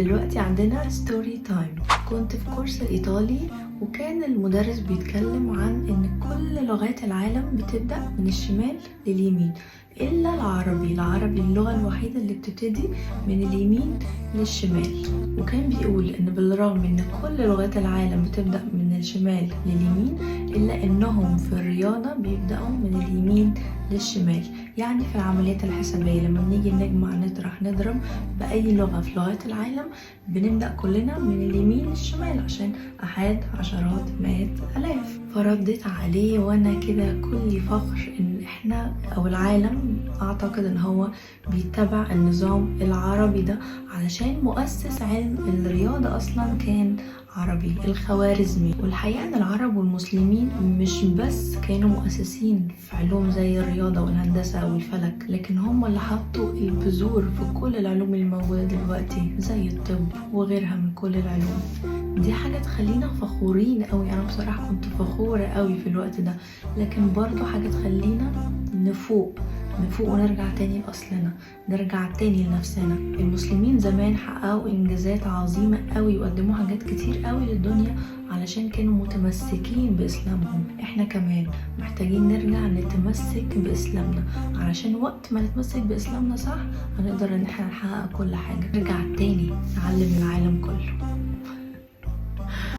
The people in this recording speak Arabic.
دلوقتي عندنا ستوري تايم. كنت في كورس الإيطالي وكان المدرس بيتكلم عن إن كل لغات العالم بتبدأ من الشمال لليمين إلا العربي اللغة الوحيدة اللي بتبتدي من اليمين للشمال. وكان بيقول إن بالرغم إن كل لغات العالم بتبدأ من الشمال لليمين إلا إنهم في الرياضة بيبدأوا من اليمين للشمال. يعني في العمليات الحسابية لما بنيجي نجمع نطرح نضرب بأي لغة في لغات العالم بنبدأ كلنا من اليمين للشمال عشان أحاد عشرات مئات ألاف. فرديت عليه وأنا كده كل فخر إن إحنا أو العالم أعتقد إن هو بيتبع النظام العربي ده علشان مؤسس علم الرياضة أصلا كان عربي، الخوارزمي. والحقيقة ان العرب والمسلمين مش بس كانوا مؤسسين في علوم زي الرياضة والهندسة والفلك، لكن هم اللي حطوا البذور في كل العلوم الموجودة دلوقتي زي الطب وغيرها من كل العلوم. دي حاجة تخلينا فخورين قوي. انا بصراحة كنت فخورة قوي في الوقت ده، لكن برضو حاجة تخلينا نفوق ونرجع تاني لأصلنا، نرجع تاني لنفسنا. المسلمين زمان حققوا إنجازات عظيمة قوي وقدموا حاجات كتير قوي للدنيا علشان كانوا متمسكين بإسلامهم. احنا كمان محتاجين نرجع نتمسك بإسلامنا علشان وقت ما نتمسك بإسلامنا صح هنقدر ان احنا نحقق كل حاجة، نرجع تاني نعلم العالم كله.